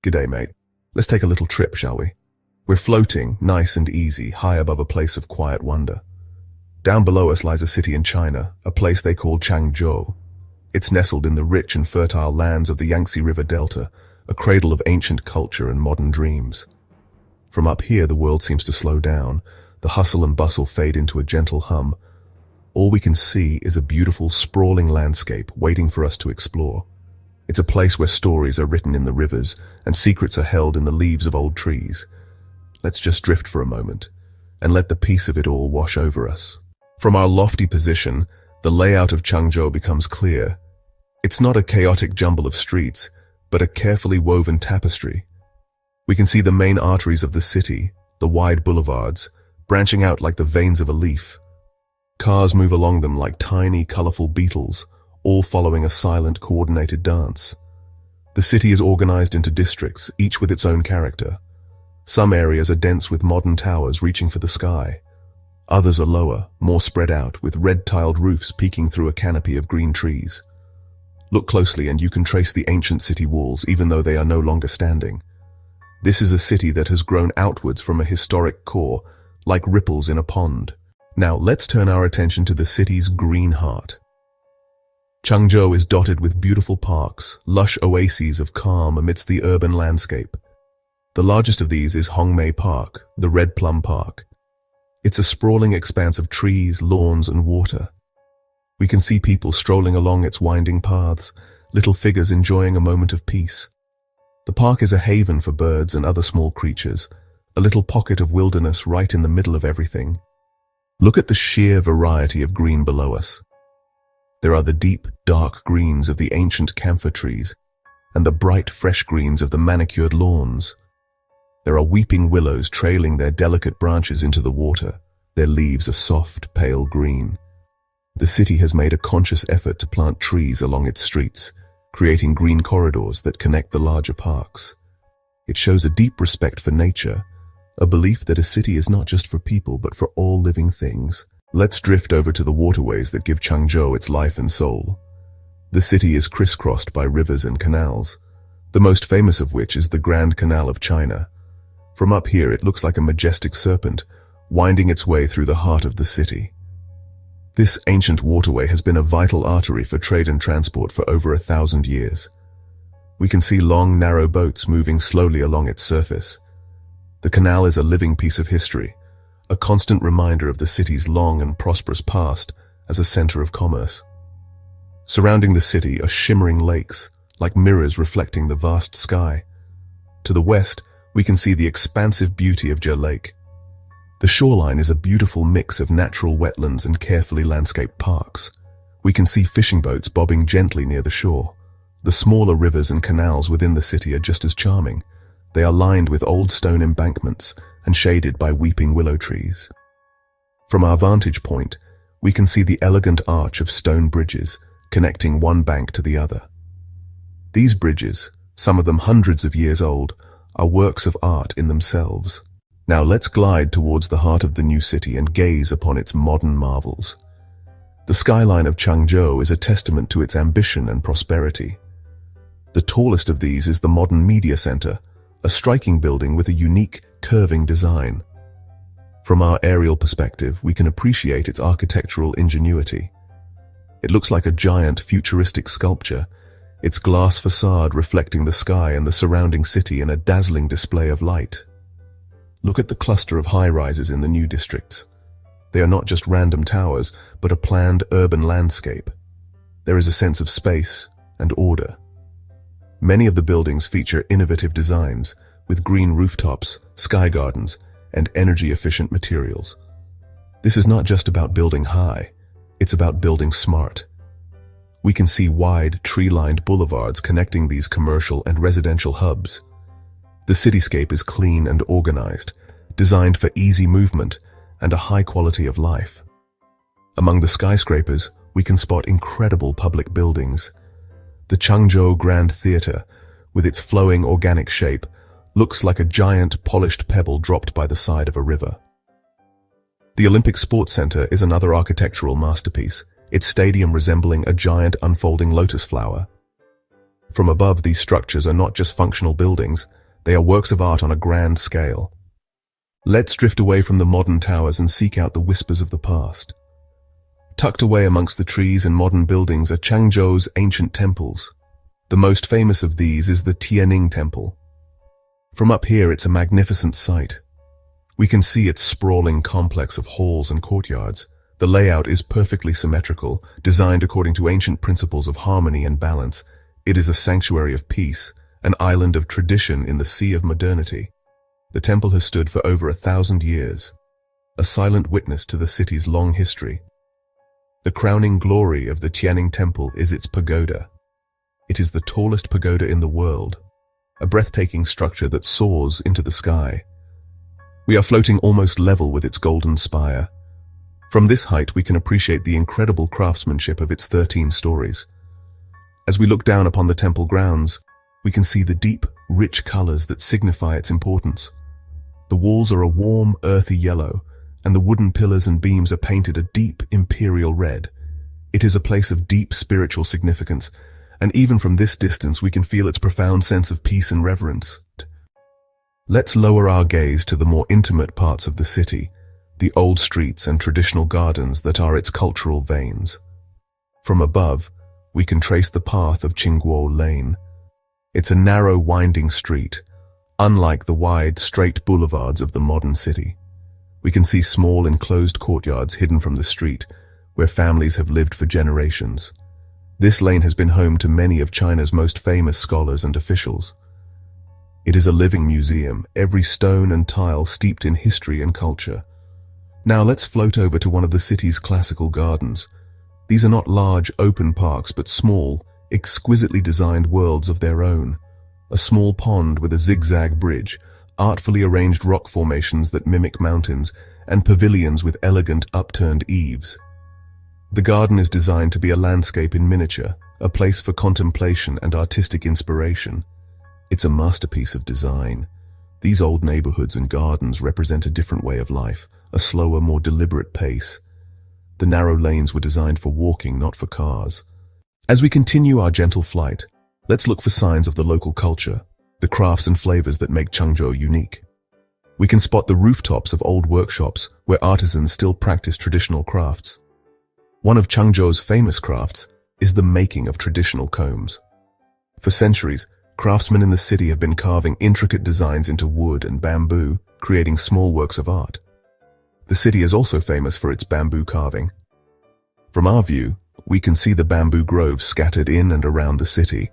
G'day, mate. Let's take a little trip, shall we? We're floating, nice and easy, high above a place of quiet wonder. Down below us lies a city in China, a place they call Changzhou. It's nestled in the rich and fertile lands of the Yangtze River Delta, a cradle of ancient culture and modern dreams. From up here, the world seems to slow down. The hustle and bustle fade into a gentle hum. All we can see is a beautiful, sprawling landscape waiting for us to explore. It's a place where stories are written in the rivers and secrets are held in the leaves of old trees. Let's just drift for a moment and let the peace of it all wash over us. From our lofty position, the layout of Changzhou becomes clear. It's not a chaotic jumble of streets, but a carefully woven tapestry. We can see the main arteries of the city, the wide boulevards, branching out like the veins of a leaf. Cars move along them like tiny, colorful beetles, all following a silent, coordinated dance. The city is organized into districts, each with its own character. Some areas are dense with modern towers reaching for the sky. Others are lower, more spread out, with red-tiled roofs peeking through a canopy of green trees. Look closely and you can trace the ancient city walls, even though they are no longer standing. This is a city that has grown outwards from a historic core, like ripples in a pond. Now let's turn our attention to the city's green heart. Changzhou is dotted with beautiful parks, lush oases of calm amidst the urban landscape. The largest of these is Hongmei Park, the Red Plum Park. It's a sprawling expanse of trees, lawns, and water. We can see people strolling along its winding paths, little figures enjoying a moment of peace. The park is a haven for birds and other small creatures, a little pocket of wilderness right in the middle of everything. Look at the sheer variety of green below us. There are the deep, dark greens of the ancient camphor trees and the bright, fresh greens of the manicured lawns. There are weeping willows trailing their delicate branches into the water. Their leaves are soft, pale green. The city has made a conscious effort to plant trees along its streets, creating green corridors that connect the larger parks. It shows a deep respect for nature, a belief that a city is not just for people but for all living things. Let's drift over to the waterways that give Changzhou its life and soul. The city is crisscrossed by rivers and canals, the most famous of which is the Grand Canal of China. From up here it looks like a majestic serpent, winding its way through the heart of the city. This ancient waterway has been a vital artery for trade and transport for over 1,000 years. We can see long, narrow boats moving slowly along its surface. The canal is a living piece of history, a constant reminder of the city's long and prosperous past as a center of commerce. Surrounding the city are shimmering lakes, like mirrors reflecting the vast sky. To the west, we can see the expansive beauty of Zhe Lake. The shoreline is a beautiful mix of natural wetlands and carefully landscaped parks. We can see fishing boats bobbing gently near the shore. The smaller rivers and canals within the city are just as charming. They are lined with old stone embankments and shaded by weeping willow trees. From our vantage point, we can see the elegant arch of stone bridges connecting one bank to the other. These bridges, some of them hundreds of years old, are works of art in themselves. Now let's glide towards the heart of the new city and gaze upon its modern marvels. The skyline of Changzhou is a testament to its ambition and prosperity. The tallest of these is the modern media center, a striking building with a unique, curving design. From our aerial perspective, we can appreciate its architectural ingenuity. It looks like a giant, futuristic sculpture, its glass facade reflecting the sky and the surrounding city in a dazzling display of light. Look at the cluster of high-rises in the new districts. They are not just random towers, but a planned urban landscape. There is a sense of space and order. Many of the buildings feature innovative designs, with green rooftops, sky gardens, and energy-efficient materials. This is not just about building high, it's about building smart. We can see wide, tree-lined boulevards connecting these commercial and residential hubs. The cityscape is clean and organized, designed for easy movement and a high quality of life. Among the skyscrapers, we can spot incredible public buildings. The Changzhou Grand Theater, with its flowing organic shape, looks like a giant polished pebble dropped by the side of a river. The Olympic Sports Center is another architectural masterpiece, its stadium resembling a giant unfolding lotus flower. From above, these structures are not just functional buildings, they are works of art on a grand scale. Let's drift away from the modern towers and seek out the whispers of the past. Tucked away amongst the trees and modern buildings are Changzhou's ancient temples. The most famous of these is the Tianning Temple. From up here, it's a magnificent sight. We can see its sprawling complex of halls and courtyards. The layout is perfectly symmetrical, designed according to ancient principles of harmony and balance. It is a sanctuary of peace, an island of tradition in the sea of modernity. The temple has stood for over 1,000 years, a silent witness to the city's long history. The crowning glory of the Tianning Temple is its pagoda. It is the tallest pagoda in the world, a breathtaking structure that soars into the sky. We are floating almost level with its golden spire. From this height, we can appreciate the incredible craftsmanship of its 13 stories. As we look down upon the temple grounds, we can see the deep, rich colors that signify its importance. The walls are a warm, earthy yellow, and the wooden pillars and beams are painted a deep, imperial red. It is a place of deep spiritual significance, and even from this distance we can feel its profound sense of peace and reverence. Let's lower our gaze to the more intimate parts of the city, the old streets and traditional gardens that are its cultural veins. From above, we can trace the path of Qingguo Lane. It's a narrow, winding street, unlike the wide, straight boulevards of the modern city. We can see small, enclosed courtyards hidden from the street, where families have lived for generations. This lane has been home to many of China's most famous scholars and officials. It is a living museum, every stone and tile steeped in history and culture. Now let's float over to one of the city's classical gardens. These are not large, open parks, but small, exquisitely designed worlds of their own. A small pond with a zigzag bridge, artfully arranged rock formations that mimic mountains, and pavilions with elegant upturned eaves. The garden is designed to be a landscape in miniature, a place for contemplation and artistic inspiration. It's a masterpiece of design. These old neighborhoods and gardens represent a different way of life, a slower, more deliberate pace. The narrow lanes were designed for walking, not for cars. As we continue our gentle flight, let's look for signs of the local culture, the crafts and flavors that make Changzhou unique. We can spot the rooftops of old workshops where artisans still practice traditional crafts. One of Changzhou's famous crafts is the making of traditional combs. For centuries, craftsmen in the city have been carving intricate designs into wood and bamboo, creating small works of art. The city is also famous for its bamboo carving. From our view, we can see the bamboo groves scattered in and around the city,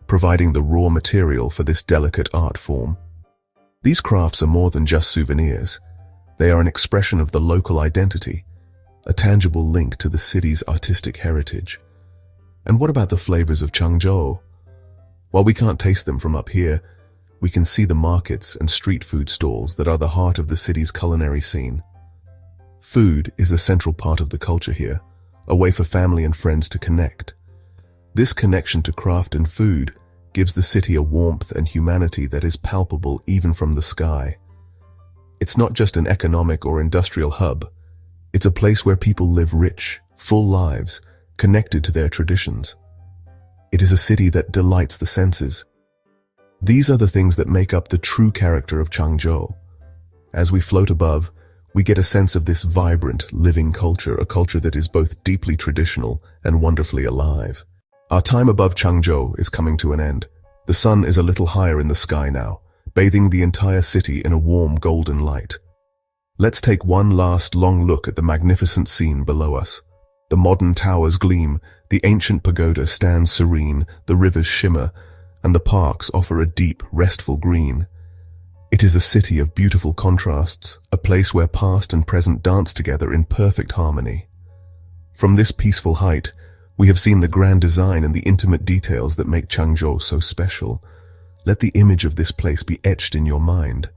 providing the raw material for this delicate art form. These crafts are more than just souvenirs. They are an expression of the local identity, a tangible link to the city's artistic heritage. And what about the flavors of Changzhou? While we can't taste them from up here, we can see the markets and street food stalls that are the heart of the city's culinary scene. Food is a central part of the culture here, a way for family and friends to connect. This connection to craft and food gives the city a warmth and humanity that is palpable even from the sky. It's not just an economic or industrial hub. It's a place where people live rich, full lives, connected to their traditions. It is a city that delights the senses. These are the things that make up the true character of Changzhou. As we float above, we get a sense of this vibrant, living culture, a culture that is both deeply traditional and wonderfully alive. Our time above Changzhou is coming to an end. The sun is a little higher in the sky now, bathing the entire city in a warm golden light. Let's take one last long look at the magnificent scene below us. The modern towers gleam, the ancient pagoda stands serene, the rivers shimmer, and the parks offer a deep, restful green. It is a city of beautiful contrasts, a place where past and present dance together in perfect harmony. From this peaceful height, we have seen the grand design and the intimate details that make Changzhou so special. Let the image of this place be etched in your mind.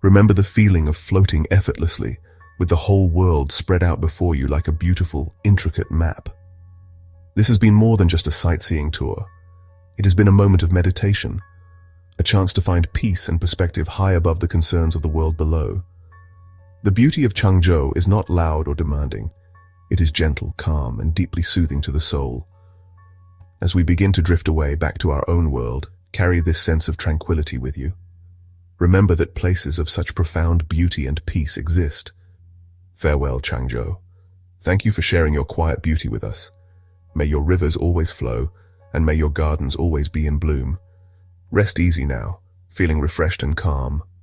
Remember the feeling of floating effortlessly, with the whole world spread out before you like a beautiful, intricate map. This has been more than just a sightseeing tour. It has been a moment of meditation, a chance to find peace and perspective high above the concerns of the world below. The beauty of Changzhou is not loud or demanding. It is gentle, calm, and deeply soothing to the soul. As we begin to drift away back to our own world, carry this sense of tranquility with you. Remember that places of such profound beauty and peace exist. Farewell, Changzhou. Thank you for sharing your quiet beauty with us. May your rivers always flow, and may your gardens always be in bloom. Rest easy now, feeling refreshed and calm.